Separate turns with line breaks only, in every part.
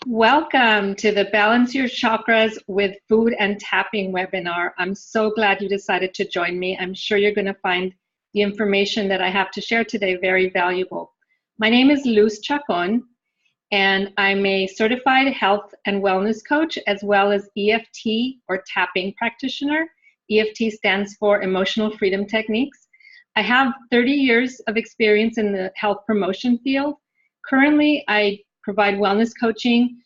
Welcome to the Balance Your Chakras with Food and Tapping webinar. I'm so glad you decided to join me. I'm sure you're going to find the information that I have to share today very valuable. My name is Luz Chacon, and I'm a certified health and wellness coach as well as EFT or tapping practitioner. EFT stands for Emotional Freedom Techniques. I have 30 years of experience in the health promotion field. Currently, I provide wellness coaching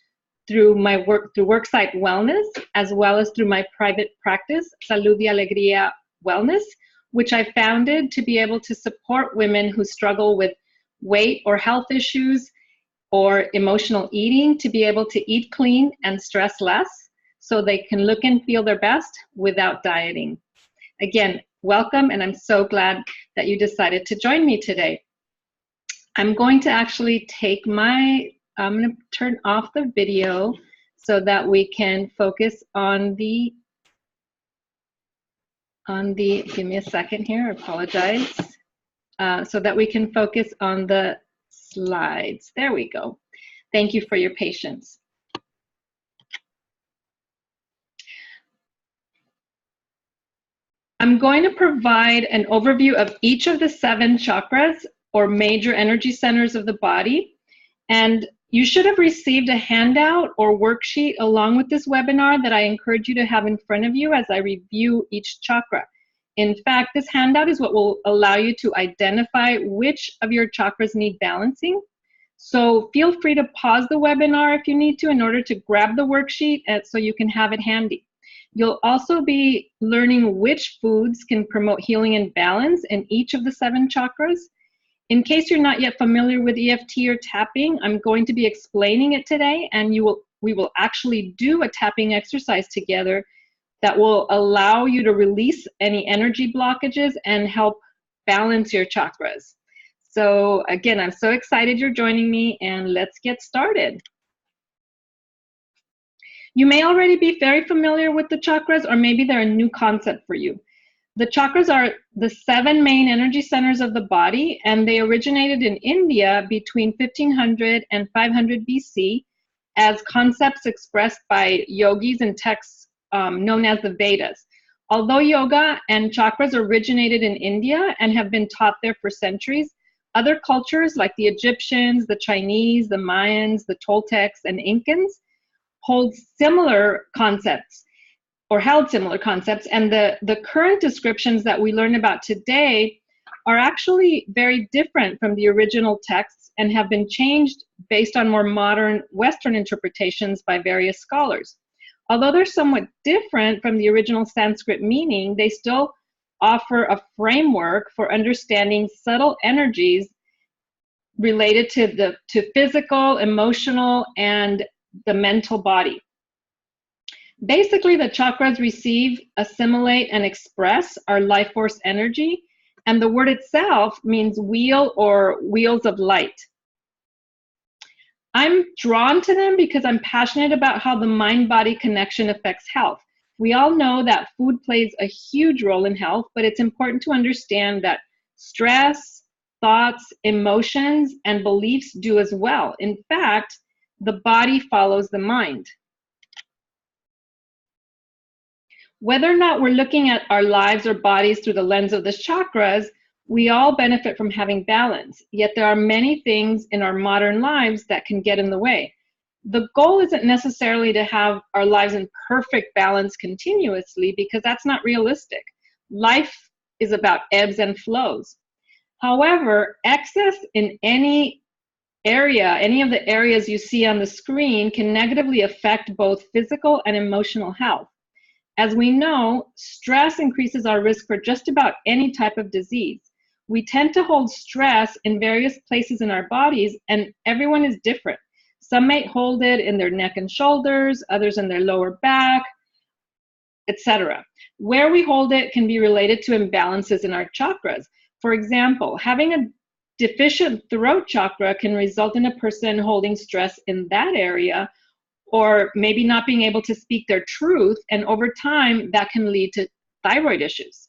through my worksite wellness, as well as through my private practice, Salud y Alegría Wellness, which I founded to be able to support women who struggle with weight or health issues or emotional eating, to be able to eat clean and stress less so they can look and feel their best without dieting. Again, welcome, and I'm so glad that you decided to join me today. I'm going to actually I'm going to turn off the video so that we can focus on the, give me a second here, I apologize, so that we can focus on the slides. There we go. Thank you for your patience. I'm going to provide an overview of each of the 7 chakras or major energy centers of the body. And you should have received a handout or worksheet along with this webinar that I encourage you to have in front of you as I review each chakra. In fact, this handout is what will allow you to identify which of your chakras need balancing. So feel free to pause the webinar if you need to in order to grab the worksheet so you can have it handy. You'll also be learning which foods can promote healing and balance in each of the 7 chakras. In case you're not yet familiar with EFT or tapping, I'm going to be explaining it today, and we will actually do a tapping exercise together that will allow you to release any energy blockages and help balance your chakras. So again, I'm so excited you're joining me, and let's get started. You may already be very familiar with the chakras, or maybe they're a new concept for you. The chakras are the 7 main energy centers of the body, and they originated in India between 1500 and 500 BC as concepts expressed by yogis in texts known as the Vedas. Although yoga and chakras originated in India and have been taught there for centuries, other cultures like the Egyptians, the Chinese, the Mayans, the Toltecs, and Incans hold similar concepts, or held similar concepts, and the current descriptions that we learn about today are actually very different from the original texts and have been changed based on more modern Western interpretations by various scholars. Although they're somewhat different from the original Sanskrit meaning, they still offer a framework for understanding subtle energies related to physical, emotional, and the mental body. Basically, the chakras receive, assimilate, and express our life force energy, and the word itself means wheel or wheels of light. I'm drawn to them because I'm passionate about how the mind-body connection affects health. We all know that food plays a huge role in health, but it's important to understand that stress, thoughts, emotions, and beliefs do as well. In fact, the body follows the mind. Whether or not we're looking at our lives or bodies through the lens of the chakras, we all benefit from having balance. Yet there are many things in our modern lives that can get in the way. The goal isn't necessarily to have our lives in perfect balance continuously, because that's not realistic. Life is about ebbs and flows. However, excess in any of the areas you see on the screen can negatively affect both physical and emotional health. As we know, stress increases our risk for just about any type of disease. We tend to hold stress in various places in our bodies, and everyone is different. Some may hold it in their neck and shoulders, others in their lower back, etc. Where we hold it can be related to imbalances in our chakras. For example, having a deficient throat chakra can result in a person holding stress in that area, or maybe not being able to speak their truth, and over time that can lead to thyroid issues.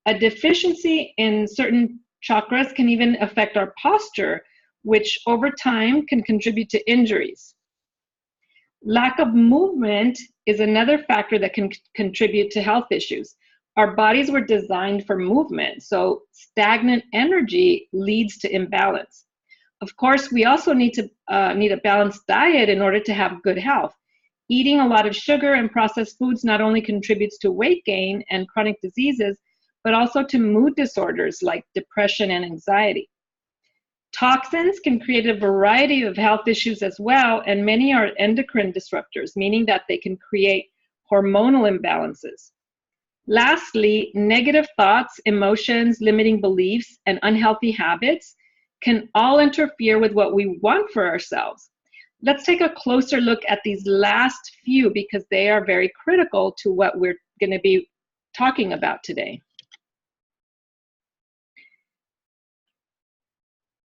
A deficiency in certain chakras can even affect our posture, which over time can contribute to injuries. Lack of movement is another factor that can contribute to health issues. Our bodies were designed for movement, so stagnant energy leads to imbalance. Of course, we also need a balanced diet in order to have good health. Eating a lot of sugar and processed foods not only contributes to weight gain and chronic diseases, but also to mood disorders like depression and anxiety. Toxins can create a variety of health issues as well, and many are endocrine disruptors, meaning that they can create hormonal imbalances. Lastly, negative thoughts, emotions, limiting beliefs, and unhealthy habits can all interfere with what we want for ourselves. Let's take a closer look at these last few because they are very critical to what we're going to be talking about today.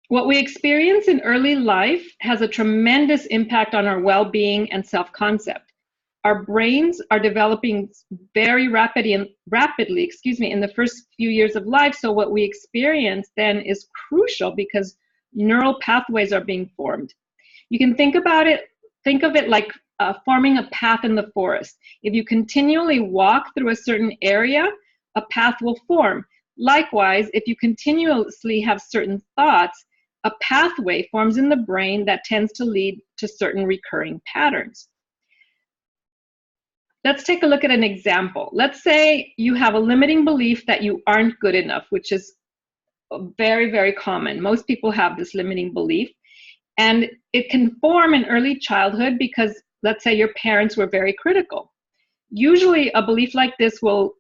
What we experience in early life has a tremendous impact on our well-being and self-concept. Our brains are developing very rapidly in the first few years of life, so what we experience then is crucial because neural pathways are being formed. You can think of it like forming a path in the forest. If you continually walk through a certain area, a path will form. Likewise, if you continuously have certain thoughts, a pathway forms in the brain that tends to lead to certain recurring patterns. Let's take a look at an example. Let's say you have a limiting belief that you aren't good enough, which is very, very common. Most people have this limiting belief. And it can form in early childhood because, let's say, your parents were very critical. Usually, a belief like this will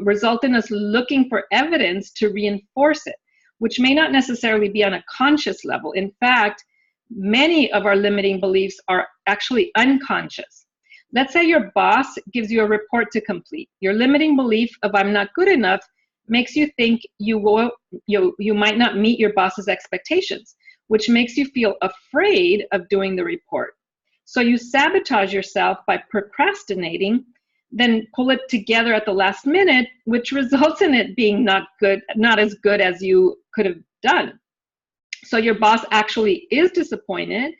result in us looking for evidence to reinforce it, which may not necessarily be on a conscious level. In fact, many of our limiting beliefs are actually unconscious. Let's say your boss gives you a report to complete. Your limiting belief of "I'm not good enough" makes you think you might not meet your boss's expectations, which makes you feel afraid of doing the report. So you sabotage yourself by procrastinating, then pull it together at the last minute, which results in it being not as good as you could have done. So your boss actually is disappointed,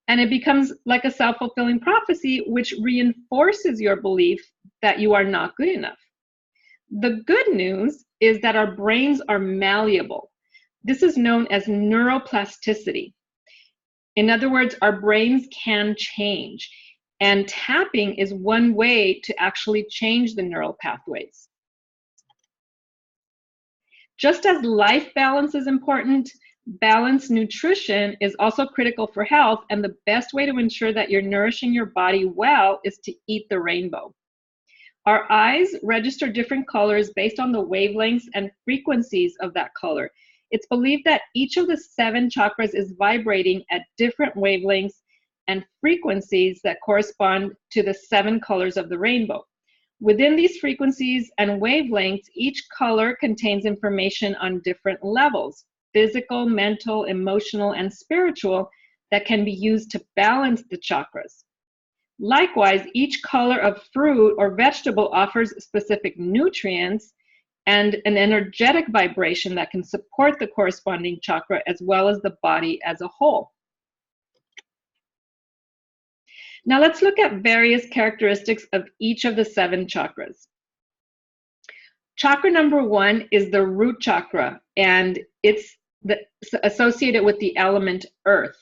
and it becomes like a self-fulfilling prophecy, which reinforces your belief that you are not good enough. The good news is that our brains are malleable. This is known as neuroplasticity. In other words, our brains can change, and tapping is one way to actually change the neural pathways. Just as life balance is important, balanced nutrition is also critical for health, and the best way to ensure that you're nourishing your body well is to eat the rainbow. Our eyes register different colors based on the wavelengths and frequencies of that color. It's believed that each of the 7 chakras is vibrating at different wavelengths and frequencies that correspond to the 7 colors of the rainbow. Within these frequencies and wavelengths, each color contains information on different levels: physical, mental, emotional, and spiritual, that can be used to balance the chakras. Likewise, each color of fruit or vegetable offers specific nutrients and an energetic vibration that can support the corresponding chakra as well as the body as a whole. Now let's look at various characteristics of each of the 7 chakras. Chakra number 1 is the root chakra, and it's associated with the element earth.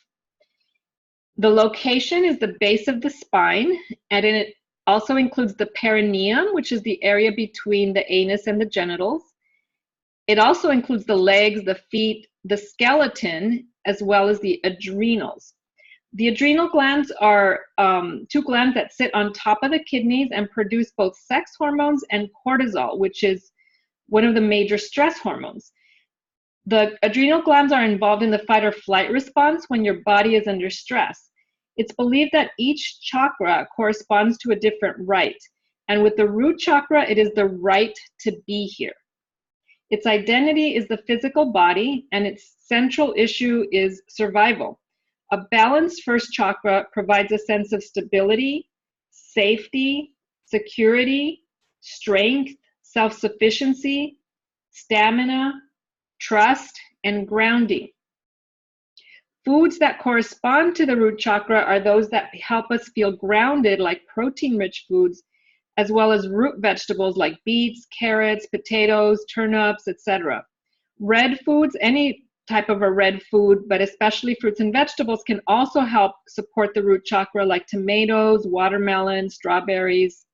The location is the base of the spine, and it also includes the perineum, which is the area between the anus and the genitals. It also includes the legs, the feet, the skeleton, as well as the adrenals. The adrenal glands are 2 glands that sit on top of the kidneys and produce both sex hormones and cortisol, which is one of the major stress hormones. The adrenal glands are involved in the fight or flight response when your body is under stress. It's believed that each chakra corresponds to a different right. And with the root chakra, it is the right to be here. Its identity is the physical body, and its central issue is survival. A balanced first chakra provides a sense of stability, safety, security, strength, self-sufficiency, stamina, trust, and grounding. Foods that correspond to the root chakra are those that help us feel grounded, like protein-rich foods, as well as root vegetables like beets, carrots, potatoes, turnips, etc. Red foods, any type of a red food, but especially fruits and vegetables, can also help support the root chakra, like tomatoes, watermelon, strawberries,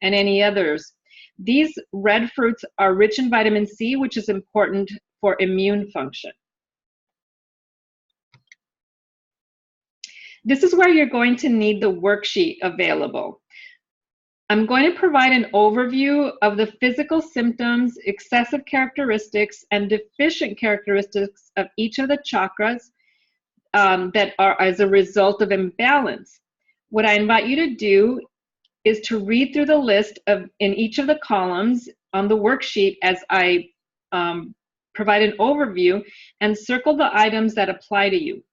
and any others. These red fruits are rich in vitamin C, which is important for immune function. This is where you're going to need the worksheet available. I'm going to provide an overview of the physical symptoms, excessive characteristics, and deficient characteristics of each of the chakras that are as a result of imbalance. What I invite you to do is to read through the list in each of the columns on the worksheet as I provide an overview, and circle the items that apply to you.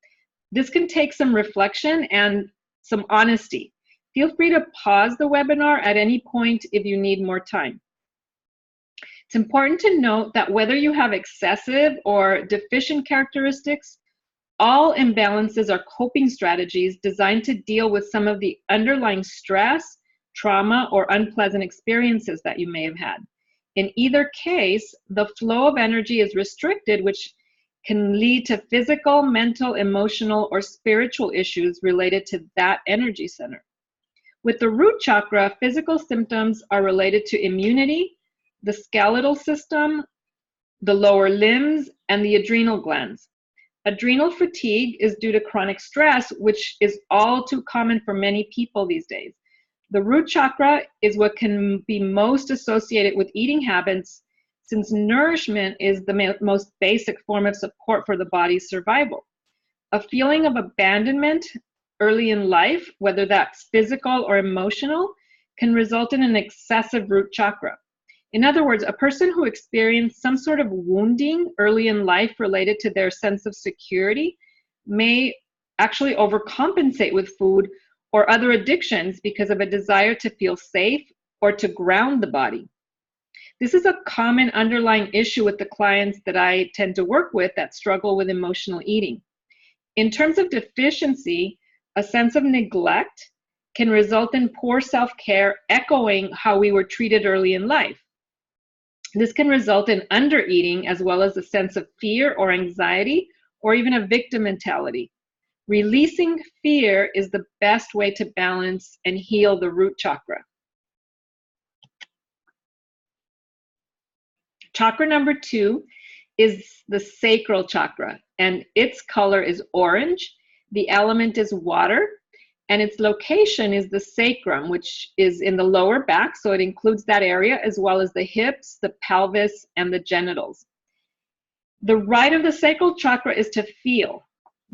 This can take some reflection and some honesty. Feel free to pause the webinar at any point if you need more time. It's important to note that whether you have excessive or deficient characteristics, all imbalances are coping strategies designed to deal with some of the underlying stress, trauma, or unpleasant experiences that you may have had. In either case, the flow of energy is restricted, which can lead to physical, mental, emotional, or spiritual issues related to that energy center. With the root chakra, physical symptoms are related to immunity, the skeletal system, the lower limbs, and the adrenal glands. Adrenal fatigue is due to chronic stress, which is all too common for many people these days. The root chakra is what can be most associated with eating habits, since nourishment is the most basic form of support for the body's survival. A feeling of abandonment early in life, whether that's physical or emotional, can result in an excessive root chakra. In other words, a person who experienced some sort of wounding early in life related to their sense of security may actually overcompensate with food or other addictions because of a desire to feel safe or to ground the body. This is a common underlying issue with the clients that I tend to work with that struggle with emotional eating. In terms of deficiency, a sense of neglect can result in poor self-care, echoing how we were treated early in life. This can result in undereating, as well as a sense of fear or anxiety, or even a victim mentality. Releasing fear is the best way to balance and heal the root chakra. Chakra number 2 is the sacral chakra, and its color is orange. The element is water, and its location is the sacrum, which is in the lower back, so it includes that area, as well as the hips, the pelvis, and the genitals. The right of the sacral chakra is to feel.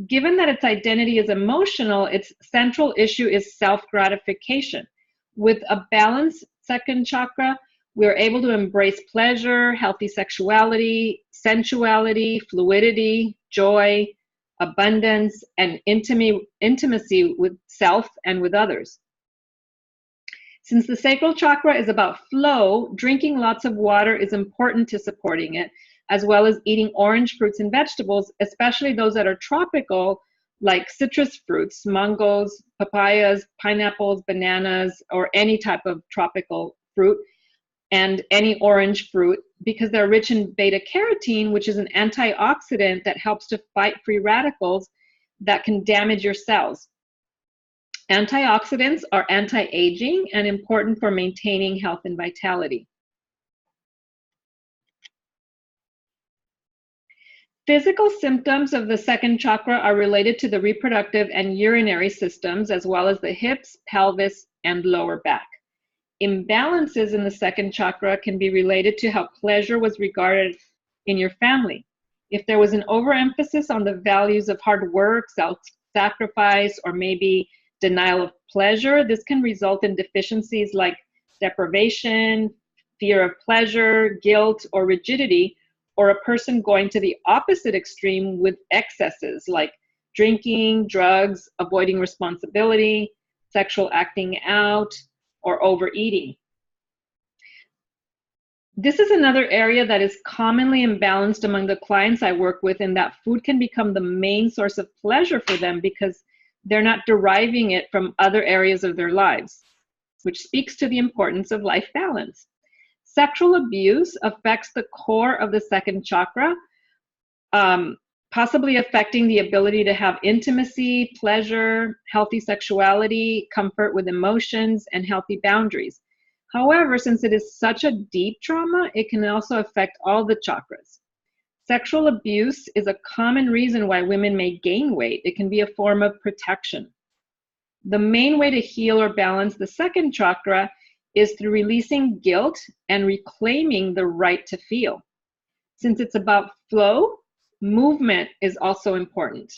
Given that its identity is emotional, its central issue is self-gratification. With a balanced second chakra, we're able to embrace pleasure, healthy sexuality, sensuality, fluidity, joy, abundance, and intimacy with self and with others. Since the sacral chakra is about flow, drinking lots of water is important to supporting it, as well as eating orange fruits and vegetables, especially those that are tropical, like citrus fruits, mangoes, papayas, pineapples, bananas, or any type of tropical fruit, and any orange fruit, because they're rich in beta-carotene, which is an antioxidant that helps to fight free radicals that can damage your cells. Antioxidants are anti-aging and important for maintaining health and vitality. Physical symptoms of the second chakra are related to the reproductive and urinary systems, as well as the hips, pelvis, and lower back. Imbalances in the second chakra can be related to how pleasure was regarded in your family. If there was an overemphasis on the values of hard work, self-sacrifice, or maybe denial of pleasure, this can result in deficiencies like deprivation, fear of pleasure, guilt, or rigidity, or a person going to the opposite extreme with excesses like drinking, drugs, avoiding responsibility, sexual acting out, or overeating. This is another area that is commonly imbalanced among the clients I work with, in that food can become the main source of pleasure for them because they're not deriving it from other areas of their lives, which speaks to the importance of life balance. Sexual abuse affects the core of the second chakra, possibly affecting the ability to have intimacy, pleasure, healthy sexuality, comfort with emotions, and healthy boundaries. However, since it is such a deep trauma, it can also affect all the chakras. Sexual abuse is a common reason why women may gain weight. It can be a form of protection. The main way to heal or balance the second chakra is through releasing guilt and reclaiming the right to feel. Since it's about flow, movement is also important.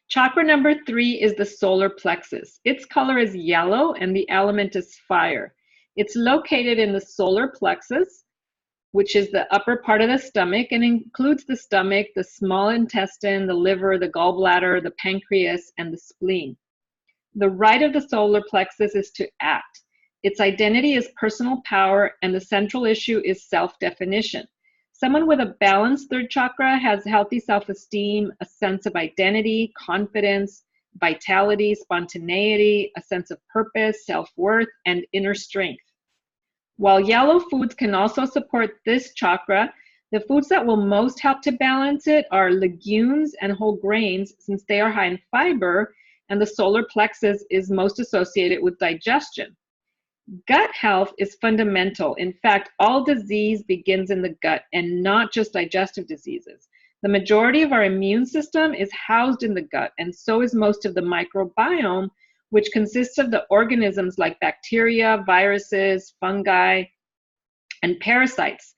Chakra number 3 is the solar plexus. Its color is yellow and the element is fire. It's located in the solar plexus, which is the upper part of the stomach, and includes the stomach, the small intestine, the liver, the gallbladder, the pancreas, and the spleen. The right of the solar plexus is to act. Its identity is personal power, and the central issue is self-definition. Someone with a balanced third chakra has healthy self-esteem, a sense of identity, confidence, vitality, spontaneity, a sense of purpose, self-worth, and inner strength. While yellow foods can also support this chakra, the foods that will most help to balance it are legumes and whole grains, since they are high in fiber, and the solar plexus is most associated with digestion. Gut health is fundamental. In fact, all disease begins in the gut, and not just digestive diseases. The majority of our immune system is housed in the gut, and so is most of the microbiome, which consists of the organisms like bacteria, viruses, fungi, and parasites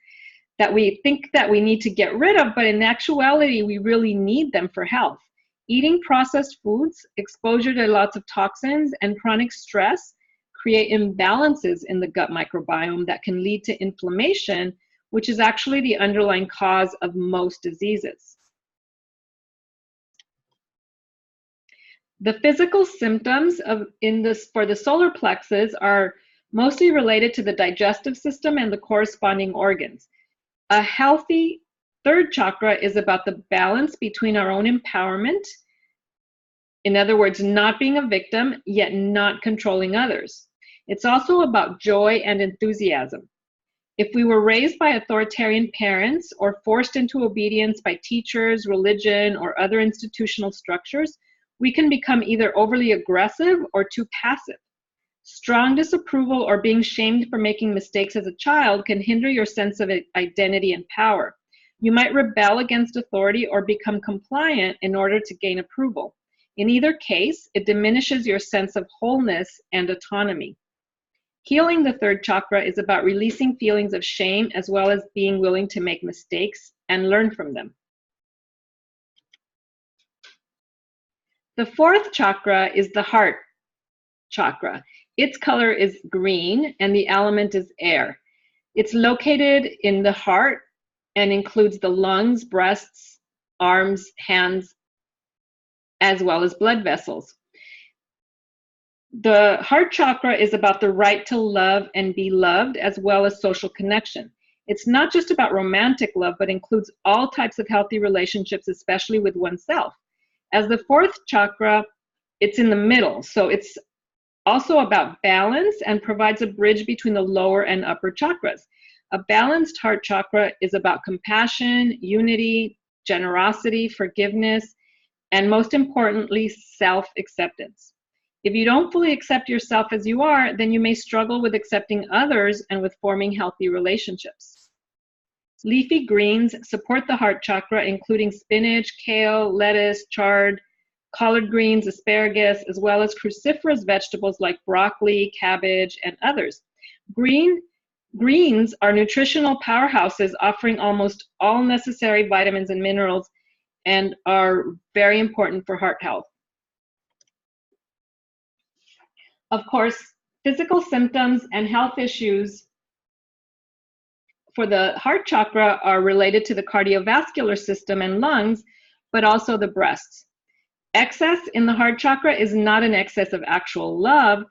that we think that we need to get rid of, but in actuality, we really need them for health. Eating processed foods, exposure to lots of toxins, and chronic stress create imbalances in the gut microbiome that can lead to inflammation, which is actually the underlying cause of most diseases. The physical symptoms for the solar plexus are mostly related to the digestive system and the corresponding organs. A healthy third chakra is about the balance between our own empowerment, in other words, not being a victim, yet not controlling others. It's also about joy and enthusiasm. If we were raised by authoritarian parents or forced into obedience by teachers, religion, or other institutional structures, we can become either overly aggressive or too passive. Strong disapproval or being shamed for making mistakes as a child can hinder your sense of identity and power. You might rebel against authority or become compliant in order to gain approval. In either case, it diminishes your sense of wholeness and autonomy. Healing the third chakra is about releasing feelings of shame, as well as being willing to make mistakes and learn from them. The fourth chakra is the heart chakra. Its color is green and the element is air. It's located in the heart and includes the lungs, breasts, arms, hands, as well as blood vessels. The heart chakra is about the right to love and be loved, as well as social connection. It's not just about romantic love, but includes all types of healthy relationships, especially with oneself. As the fourth chakra, it's in the middle, so it's also about balance and provides a bridge between the lower and upper chakras. A balanced heart chakra is about compassion, unity, generosity, forgiveness, and most importantly, self-acceptance. If you don't fully accept yourself as you are, then you may struggle with accepting others and with forming healthy relationships. Leafy greens support the heart chakra, including spinach, kale, lettuce, chard, collard greens, asparagus, as well as cruciferous vegetables like broccoli, cabbage, and others. Greens are nutritional powerhouses, offering almost all necessary vitamins and minerals, and are very important for heart health. Of course, physical symptoms and health issues for the heart chakra are related to the cardiovascular system and lungs, but also the breasts. Excess in the heart chakra is not an excess of actual love,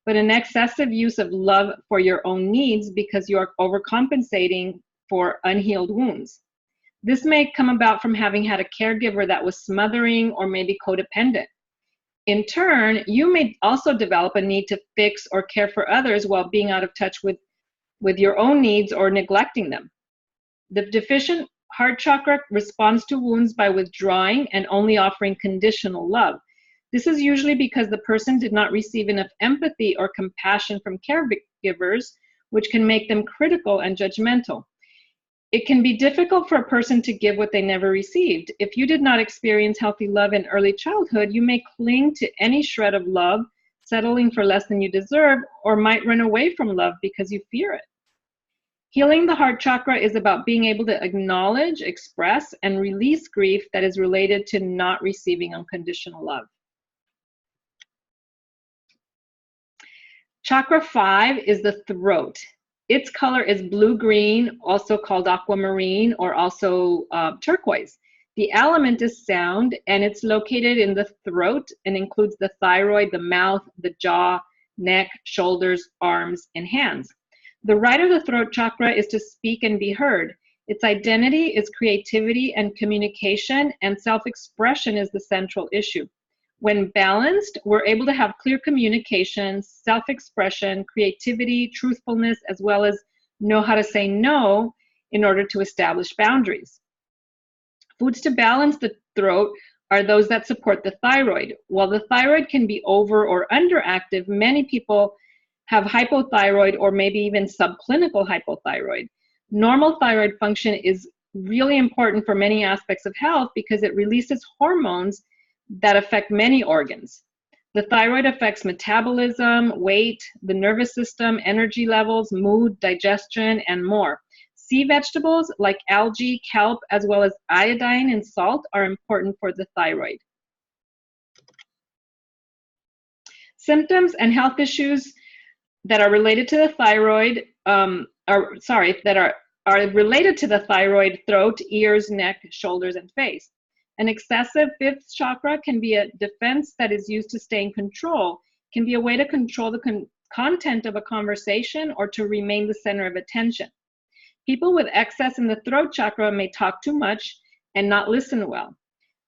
but an excessive use of love for your own needs because you are overcompensating for unhealed wounds. This may come about from having had a caregiver that was smothering or maybe codependent. In turn, you may also develop a need to fix or care for others while being out of touch with your own needs or neglecting them. The deficient heart chakra responds to wounds by withdrawing and only offering conditional love. This is usually because the person did not receive enough empathy or compassion from caregivers, which can make them critical and judgmental. It can be difficult for a person to give what they never received. If you did not experience healthy love in early childhood, you may cling to any shred of love, settling for less than you deserve, or might run away from love because you fear it. Healing the heart chakra is about being able to acknowledge, express, and release grief that is related to not receiving unconditional love. Chakra 5 is the throat. Its color is blue-green, also called aquamarine, or also turquoise. The element is sound, and it's located in the throat and includes the thyroid, the mouth, the jaw, neck, shoulders, arms, and hands. The right of the throat chakra is to speak and be heard. Its identity is creativity and communication, and self-expression is the central issue. When balanced, we're able to have clear communication, self-expression, creativity, truthfulness, as well as know how to say no in order to establish boundaries. Foods to balance the throat are those that support the thyroid. While the thyroid can be over or underactive, many people have hypothyroid or maybe even subclinical hypothyroid. Normal thyroid function is really important for many aspects of health because it releases hormones that affect many organs. The thyroid affects metabolism, weight, the nervous system, energy levels, mood, digestion, and more. Sea vegetables like algae, kelp, as well as iodine and salt are important for the thyroid. Symptoms and health issues that are related to the thyroid, that are related to the thyroid: throat, ears, neck, shoulders, and face. An excessive fifth chakra can be a defense that is used to stay in control, can be a way to control the content of a conversation or to remain the center of attention. People with excess in the throat chakra may talk too much and not listen well.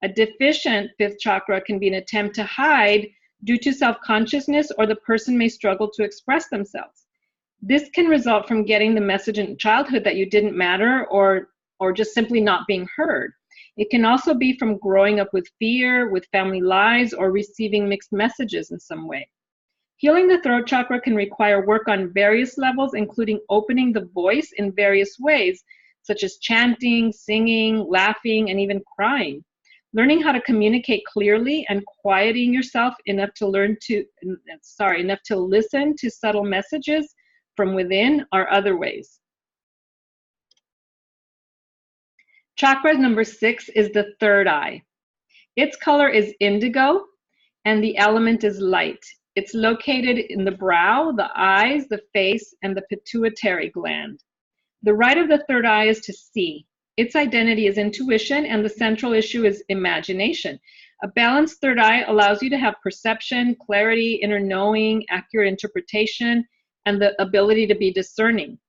A deficient fifth chakra can be an attempt to hide due to self-consciousness, or the person may struggle to express themselves. This can result from getting the message in childhood that you didn't matter, or just simply not being heard. It can also be from growing up with fear, with family lies, or receiving mixed messages in some way. Healing the throat chakra can require work on various levels, including opening the voice in various ways, such as chanting, singing, laughing, and even crying. Learning how to communicate clearly and quieting yourself enough to listen to subtle messages from within are other ways. Chakra number 6 is the third eye. Its color is indigo, and the element is light. It's located in the brow, the eyes, the face, and the pituitary gland. The right of the third eye is to see. Its identity is intuition, and the central issue is imagination. A balanced third eye allows you to have perception, clarity, inner knowing, accurate interpretation, and the ability to be discerning.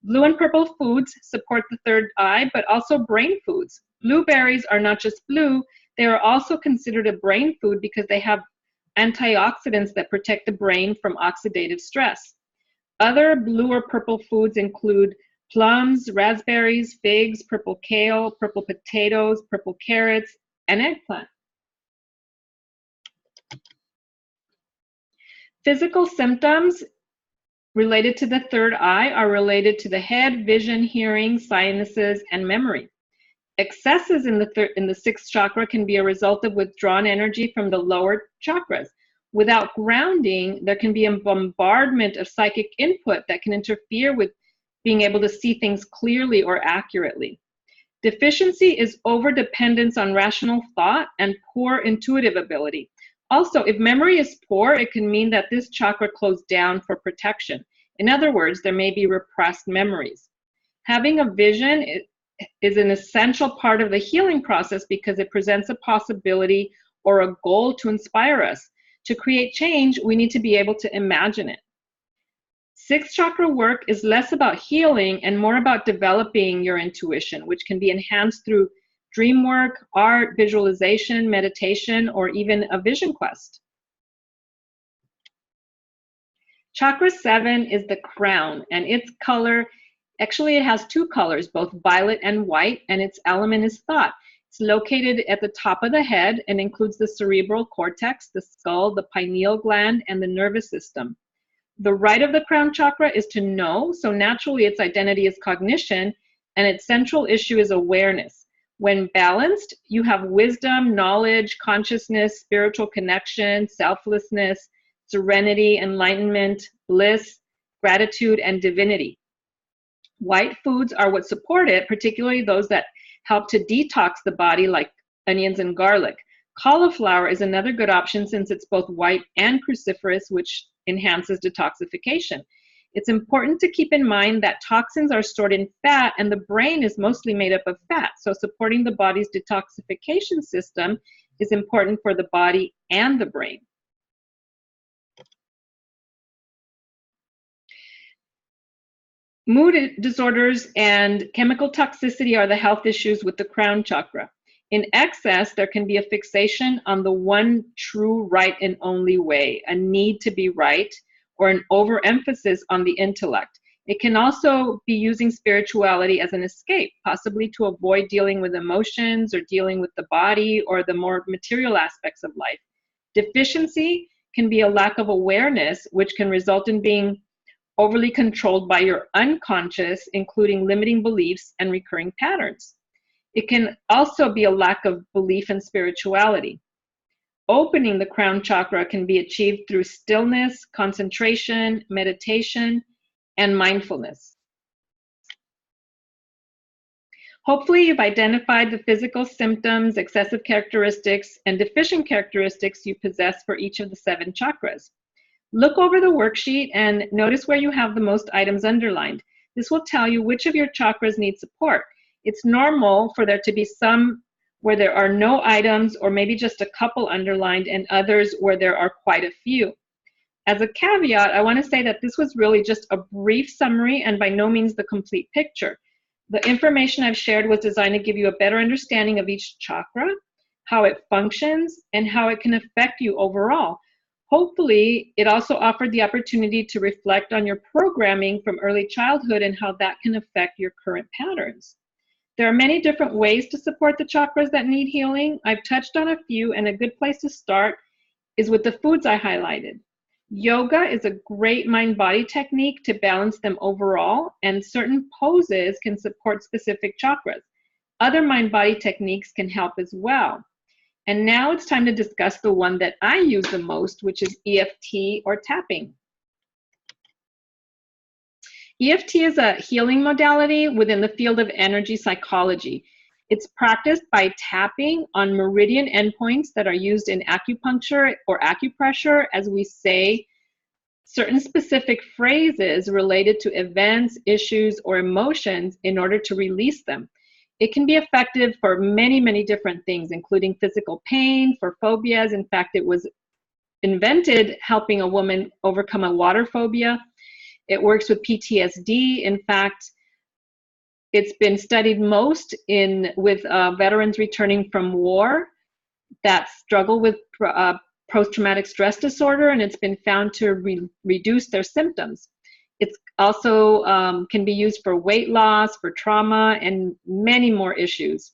Blue and purple foods support the third eye, but also brain foods. Blueberries are not just blue, they are also considered a brain food because they have antioxidants that protect the brain from oxidative stress. Other blue or purple foods include plums, raspberries, figs, purple kale, purple potatoes, purple carrots, and eggplant. Physical symptoms related to the third eye are related to the head, vision, hearing, sinuses, and memory. Excesses in the sixth chakra can be a result of withdrawn energy from the lower chakras. Without grounding, there can be a bombardment of psychic input that can interfere with being able to see things clearly or accurately. Deficiency is overdependence on rational thought and poor intuitive ability. Also, if memory is poor, it can mean that this chakra closed down for protection. In other words, there may be repressed memories. Having a vision is an essential part of the healing process because it presents a possibility or a goal to inspire us. To create change, we need to be able to imagine it. Sixth chakra work is less about healing and more about developing your intuition, which can be enhanced through dream work, art, visualization, meditation, or even a vision quest. Chakra 7 is the crown, and its color, actually it has two colors, both violet and white, and its element is thought. It's located at the top of the head and includes the cerebral cortex, the skull, the pineal gland, and the nervous system. The right of the crown chakra is to know, so naturally its identity is cognition, and its central issue is awareness. When balanced, you have wisdom, knowledge, consciousness, spiritual connection, selflessness, serenity, enlightenment, bliss, gratitude, and divinity. White foods are what support it, particularly those that help to detox the body, like onions and garlic. Cauliflower is another good option since it's both white and cruciferous, which enhances detoxification. It's important to keep in mind that toxins are stored in fat and the brain is mostly made up of fat. So supporting the body's detoxification system is important for the body and the brain. Mood disorders and chemical toxicity are the health issues with the crown chakra. In excess, there can be a fixation on the one true, right, and only way, a need to be right, or an overemphasis on the intellect. It can also be using spirituality as an escape, possibly to avoid dealing with emotions or dealing with the body or the more material aspects of life. Deficiency can be a lack of awareness, which can result in being overly controlled by your unconscious, including limiting beliefs and recurring patterns. It can also be a lack of belief in spirituality. Opening the crown chakra can be achieved through stillness, concentration, meditation, and mindfulness. Hopefully, you've identified the physical symptoms, excessive characteristics, and deficient characteristics you possess for each of the 7 chakras. Look over the worksheet and notice where you have the most items underlined. This will tell you which of your chakras need support. It's normal for there to be some where there are no items or maybe just a couple underlined and others where there are quite a few. As a caveat, I want to say that this was really just a brief summary and by no means the complete picture. The information I've shared was designed to give you a better understanding of each chakra, how it functions, and how it can affect you overall. Hopefully, it also offered the opportunity to reflect on your programming from early childhood and how that can affect your current patterns. There are many different ways to support the chakras that need healing. I've touched on a few, and a good place to start is with the foods I highlighted. Yoga is a great mind-body technique to balance them overall, and certain poses can support specific chakras. Other mind-body techniques can help as well. And now it's time to discuss the one that I use the most, which is EFT or tapping. EFT is a healing modality within the field of energy psychology. It's practiced by tapping on meridian endpoints that are used in acupuncture or acupressure as we say certain specific phrases related to events, issues, or emotions in order to release them. It can be effective for many, many different things, including physical pain, for phobias. In fact, it was invented helping a woman overcome a water phobia. It works with PTSD. In fact, it's been studied most with veterans returning from war that struggle with post-traumatic stress disorder, and it's been found to reduce their symptoms. It's also can be used for weight loss, for trauma, and many more issues.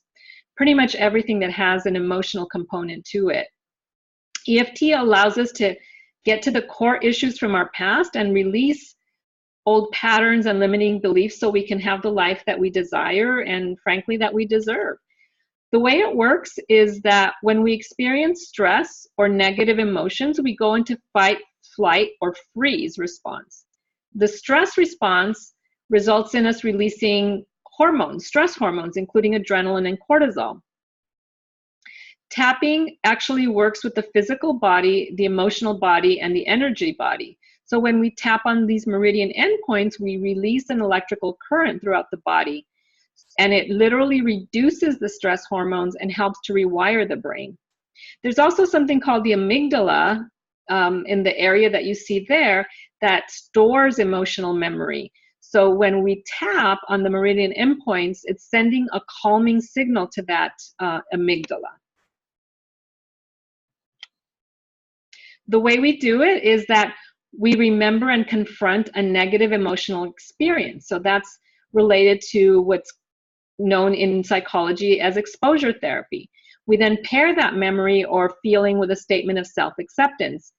Pretty much everything that has an emotional component to it. EFT allows us to get to the core issues from our past and release old patterns and limiting beliefs so we can have the life that we desire and frankly that we deserve. The way it works is that when we experience stress or negative emotions, we go into fight, flight, or freeze response. The stress response results in us releasing hormones, stress hormones, including adrenaline and cortisol. Tapping actually works with the physical body, the emotional body, and the energy body. So when we tap on these meridian endpoints, we release an electrical current throughout the body, and it literally reduces the stress hormones and helps to rewire the brain. There's also something called the amygdala in the area that you see there that stores emotional memory. So when we tap on the meridian endpoints, it's sending a calming signal to that amygdala. The way we do it is that we remember and confront a negative emotional experience. So that's related to what's known in psychology as exposure therapy. We then pair that memory or feeling with a statement of self-acceptance.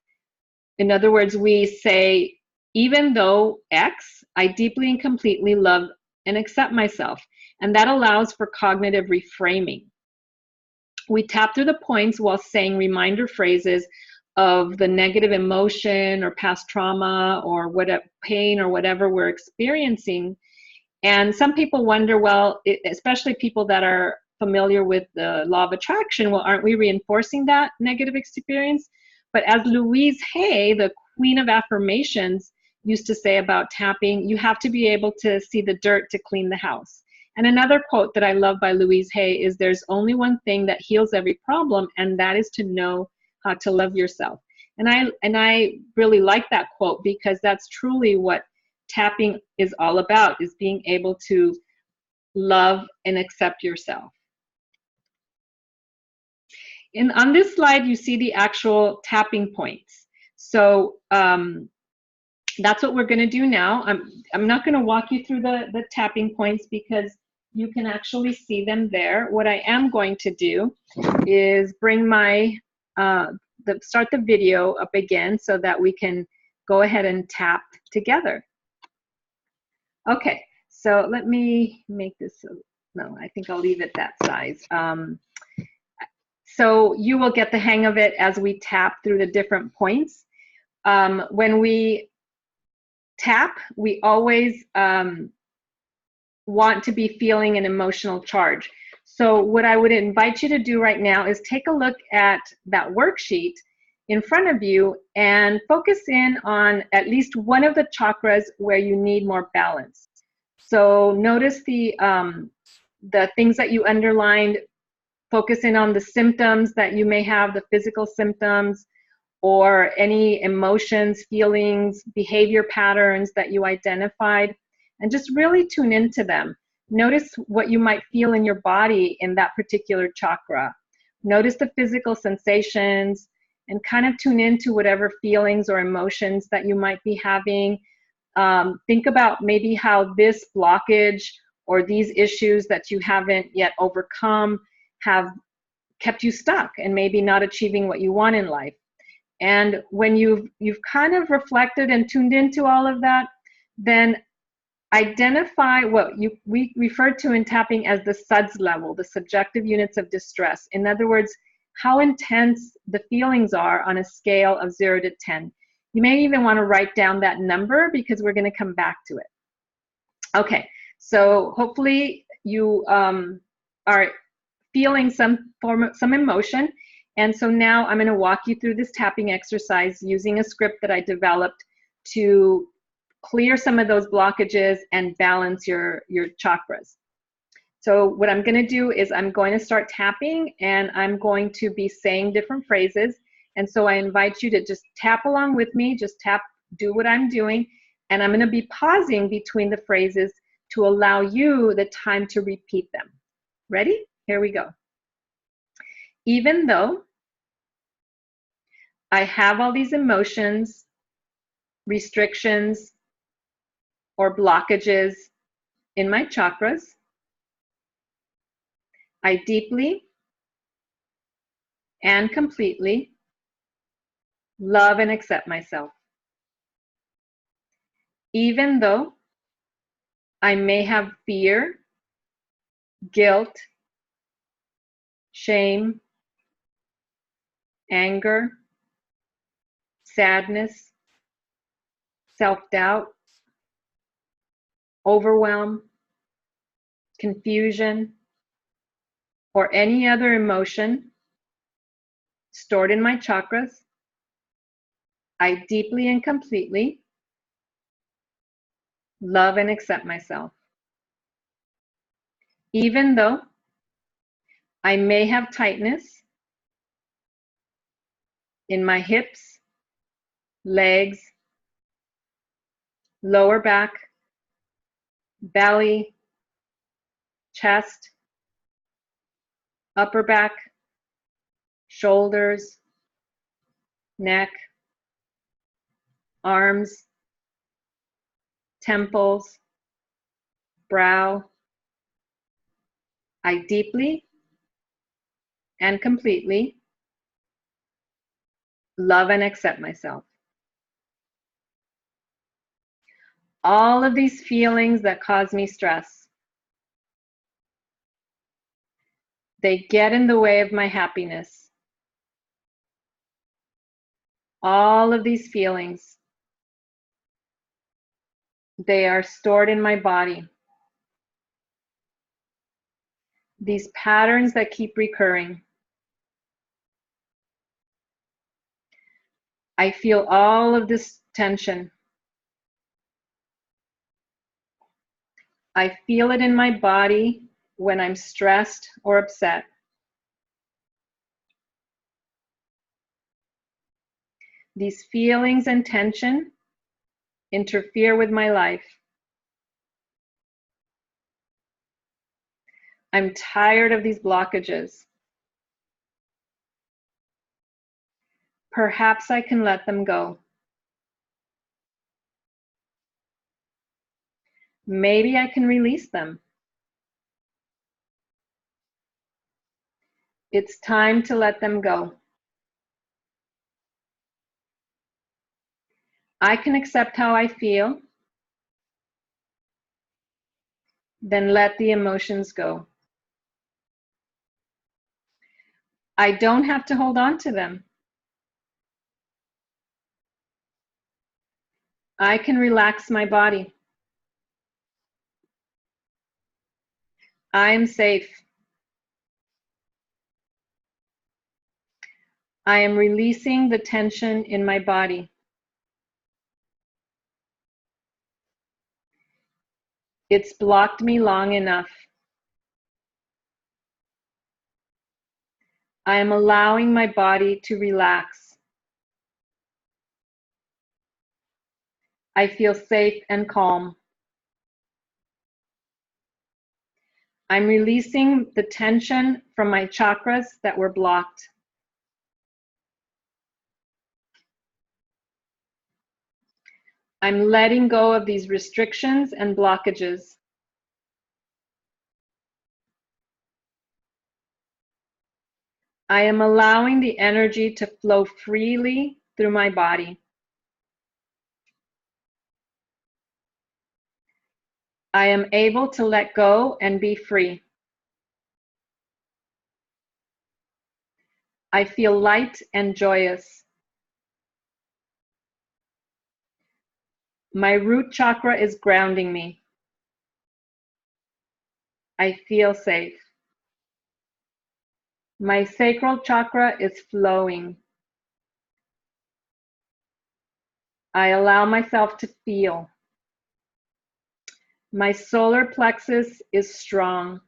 In other words, we say, even though X, I deeply and completely love and accept myself. And that allows for cognitive reframing. We tap through the points while saying reminder phrases of the negative emotion or past trauma or whatever pain or whatever we're experiencing. And some people wonder, well, especially people that are familiar with the law of attraction, well, aren't we reinforcing that negative experience? But as Louise Hay, the queen of affirmations, used to say about tapping, you have to be able to see the dirt to clean the house. And another quote that I love by Louise Hay is, there's only one thing that heals every problem, and that is to know how to love yourself. And I really like that quote, because that's truly what tapping is all about, is being able to love and accept yourself. On this slide, you see the actual tapping points. So that's what we're going to do now. I'm not going to walk you through the tapping points because you can actually see them there. What I am going to do is bring my, start the video up again so that we can go ahead and tap together. Okay, so let me make this, no, I think I'll leave it that size. So you will get the hang of it as we tap through the different points. When we tap, we always want to be feeling an emotional charge. So what I would invite you to do right now is take a look at that worksheet in front of you and focus in on at least one of the chakras where you need more balance. So notice the things that you underlined. Focus in on the symptoms that you may have, the physical symptoms, or any emotions, feelings, behavior patterns that you identified, and just really tune into them. Notice what you might feel in your body in that particular chakra. Notice the physical sensations and kind of tune into whatever feelings or emotions that you might be having. Think about maybe how this blockage or these issues that you haven't yet overcome have kept you stuck and maybe not achieving what you want in life. And when you've kind of reflected and tuned into all of that, then identify what we refer to in tapping as the SUDS level, the subjective units of distress. In other words, how intense the feelings are on a scale of 0 to 10. You may even want to write down that number because we're going to come back to it. Okay, so hopefully you are feeling some emotion. And so now I'm going to walk you through this tapping exercise using a script that I developed to clear some of those blockages and balance your chakras. So what I'm going to do is I'm going to start tapping, and I'm going to be saying different phrases. And so I invite you to just tap along with me, just tap, do what I'm doing. And I'm going to be pausing between the phrases to allow you the time to repeat them. Ready? Here we go. Even though I have all these emotions, restrictions, or blockages in my chakras, I deeply and completely love and accept myself. Even though I may have fear, guilt, shame, anger, sadness, self-doubt, overwhelm, confusion, or any other emotion stored in my chakras, I deeply and completely love and accept myself. Even though I may have tightness in my hips, legs, lower back, belly, chest, upper back, shoulders, neck, arms, temples, brow. I deeply and completely love and accept myself. All of these feelings that cause me stress, they get in the way of my happiness. All of these feelings, they are stored in my body. These patterns that keep recurring. I feel all of this tension. I feel it in my body when I'm stressed or upset. These feelings and tension interfere with my life. I'm tired of these blockages. Perhaps I can let them go. Maybe I can release them. It's time to let them go. I can accept how I feel, then let the emotions go. I don't have to hold on to them. I can relax my body. I am safe. I am releasing the tension in my body. It's blocked me long enough. I am allowing my body to relax. I feel safe and calm. I'm releasing the tension from my chakras that were blocked. I'm letting go of these restrictions and blockages. I am allowing the energy to flow freely through my body. I am able to let go and be free. I feel light and joyous. My root chakra is grounding me. I feel safe. My sacral chakra is flowing. I allow myself to feel. My solar plexus is strong.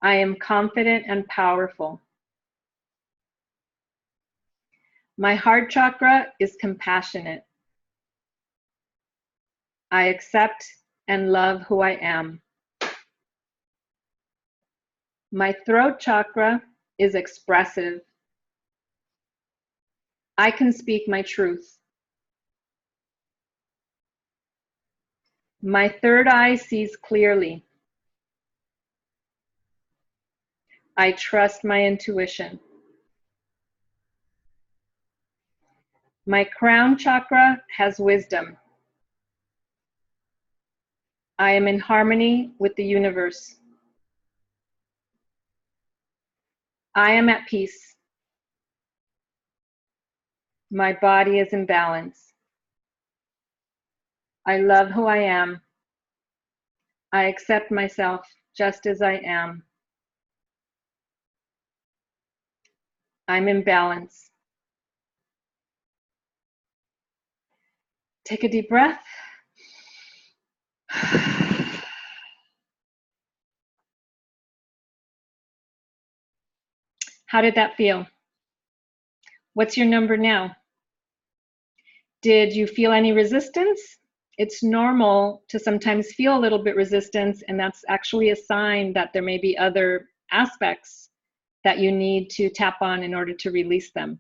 I am confident and powerful. My heart chakra is compassionate. I accept and love who I am. My throat chakra is expressive. I can speak my truth. My third eye sees clearly. I trust my intuition. My crown chakra has wisdom. I am in harmony with the universe. I am at peace. My body is in balance. I love who I am. I accept myself just as I am. I'm in balance. Take a deep breath. How did that feel? What's your number now? Did you feel any resistance? It's normal to sometimes feel a little bit resistance, and that's actually a sign that there may be other aspects that you need to tap on in order to release them.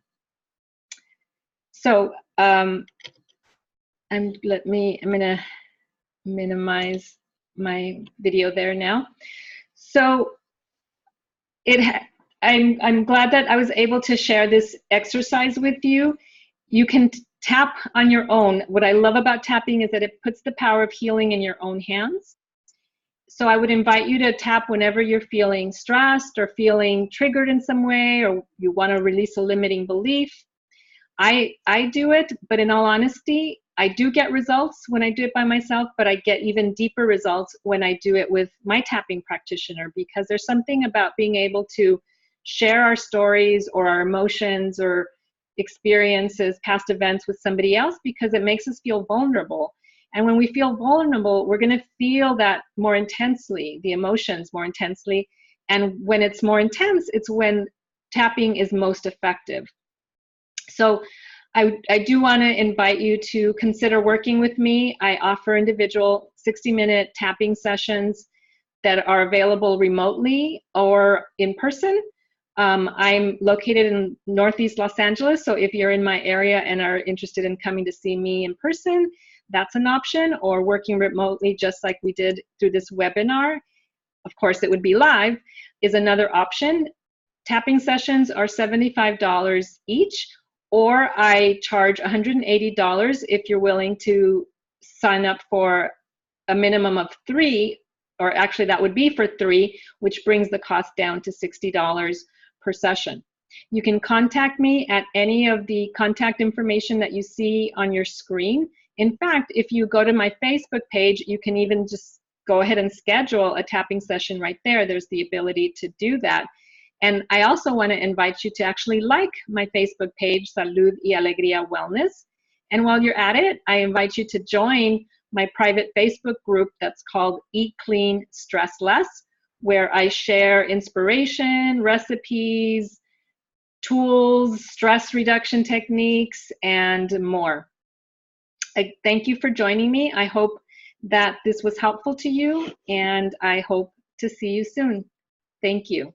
So I'm gonna minimize my video there now. So I'm glad that I was able to share this exercise with you. You can tap on your own. What I love about tapping is that it puts the power of healing in your own hands. So I would invite you to tap whenever you're feeling stressed or feeling triggered in some way, or you want to release a limiting belief. I do it, but in all honesty, I do get results when I do it by myself, but I get even deeper results when I do it with my tapping practitioner, because there's something about being able to share our stories or our emotions or experiences, past events with somebody else, because it makes us feel vulnerable. And when we feel vulnerable, we're going to feel that more intensely, the emotions more intensely. And when it's more intense, it's when tapping is most effective. So I do want to invite you to consider working with me. I offer individual 60-minute tapping sessions that are available remotely or in person. I'm located in Northeast Los Angeles, so if you're in my area and are interested in coming to see me in person, that's an option, or working remotely just like we did through this webinar. Of course, it would be live, is another option. Tapping sessions are $75 each, or I charge $180 if you're willing to sign up for a minimum of 3, or actually that would be for 3, which brings the cost down to $60 per session. You can contact me at any of the contact information that you see on your screen. In fact, if you go to my Facebook page, you can even just go ahead and schedule a tapping session right there. There's the ability to do that. And I also want to invite you to actually like my Facebook page, Salud y Alegría Wellness. And while you're at it, I invite you to join my private Facebook group that's called Eat Clean, Stress Less, where I share inspiration, recipes, tools, stress reduction techniques, and more. I thank you for joining me. I hope that this was helpful to you, and I hope to see you soon. Thank you.